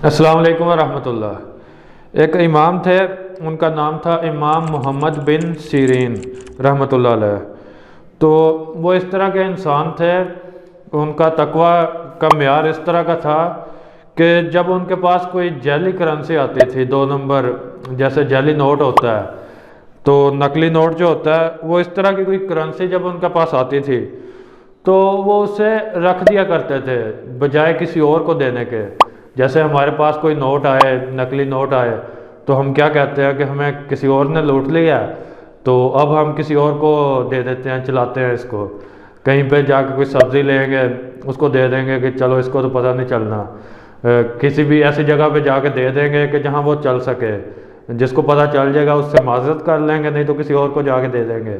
अस्सलाम वालेकुम रहमतुल्लाह। एक इमाम थे, उनका नाम था इमाम मोहम्मद बिन सीरीन रहमतुल्लाह अलैह। तो वो इस तरह के इंसान थे, उनका तकवा का म्यार इस तरह का था कि जब उनके पास कोई जैली करेंसी आती थी, 2 नंबर जैसे जैली नोट होता है, तो नकली नोट जो होता है वो इस तरह की कोई करेंसी जब उनके पास आती थी तो वो उसे रख दिया करते थे बजाय किसी और को देने के। जैसे हमारे पास कोई नोट आए, नकली नोट आए, तो हम क्या कहते हैं कि हमें किसी और ने लूट लिया, तो अब हम किसी और को दे देते हैं, चलाते हैं इसको। कहीं पे जाकर कोई सब्ज़ी लेंगे, उसको दे देंगे कि चलो इसको तो पता नहीं चलना। किसी भी ऐसी जगह पे जाके दे देंगे कि जहाँ वो चल सके, जिसको पता चल जाएगा उससे माजरत कर लेंगे, नहीं तो किसी और को जाके दे देंगे।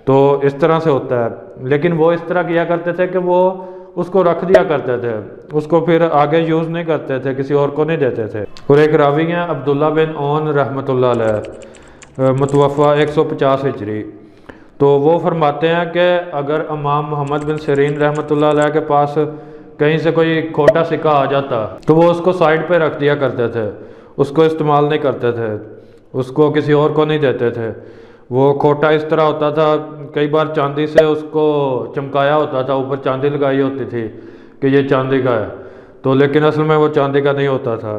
तो इस तरह से होता है। लेकिन वो इस तरह किया करते थे कि वो उसको रख दिया करते थे, उसको फिर आगे यूज़ नहीं करते थे, किसी और को नहीं देते थे। और एक रावी हैं अब्दुल्ला बिन ओन रहमतुल्लाह अलैह, मुतवफ़ा 150 हिजरी। तो वो फरमाते हैं कि अगर इमाम मोहम्मद बिन सीरीन रहमतुल्लाह अलैह के पास कहीं से कोई खोटा सिक्का आ जाता तो वो उसको साइड पे रख दिया करते थे, उसको इस्तेमाल नहीं करते थे, उसको किसी और को नहीं देते थे। वो खोटा इस तरह होता था, कई बार चांदी से उसको चमकाया होता था, ऊपर चांदी लगाई होती थी कि ये चांदी का है, तो लेकिन असल में वो चांदी का नहीं होता था।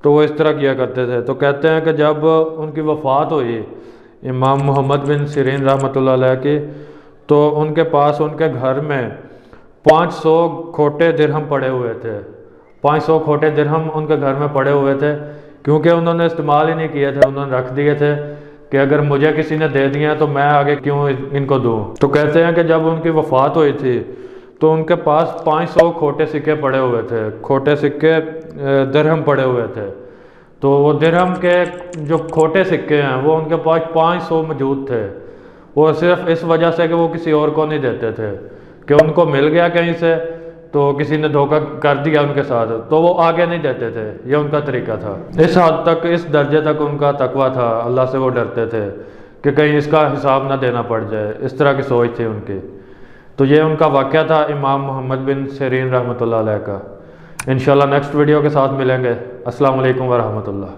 तो वो इस तरह किया करते थे। तो कहते हैं कि जब उनकी वफ़ात हुई इमाम मोहम्मद बिन सीरीन रहमतुल्लाह अलैह की, तो उनके पास उनके घर में 500 खोटे दिरहम पड़े हुए थे। 500 खोटे दिरहम उनके घर में पड़े हुए थे, क्योंकि उन्होंने इस्तेमाल ही नहीं किए थे, उन्होंने रख दिए थे कि अगर मुझे किसी ने दे दिया तो मैं आगे क्यों इनको दूँ। तो कहते हैं कि जब उनकी वफ़ात हुई थी तो उनके पास 500 खोटे सिक्के पड़े हुए थे, खोटे सिक्के दिरहम पड़े हुए थे। तो वो दिरहम के जो खोटे सिक्के हैं वो उनके पास 500 मौजूद थे। वो सिर्फ इस वजह से कि वो किसी और को नहीं देते थे, कि उनको मिल गया कहीं से, तो किसी ने धोखा कर दिया उनके साथ, तो वो आगे नहीं देते थे। ये उनका तरीका था। इस हद तक, इस दर्जे तक उनका तकवा था, अल्लाह से वो डरते थे कि कहीं इसका हिसाब ना देना पड़ जाए। इस तरह की सोच थी उनकी। तो ये उनका वाक़या था इमाम मोहम्मद बिन सीरीन रहमतुल्लाह अलैह का। इंशाल्लाह नेक्स्ट वीडियो के साथ मिलेंगे। अस्सलाम वालेकुम व रहमतुल्लाह।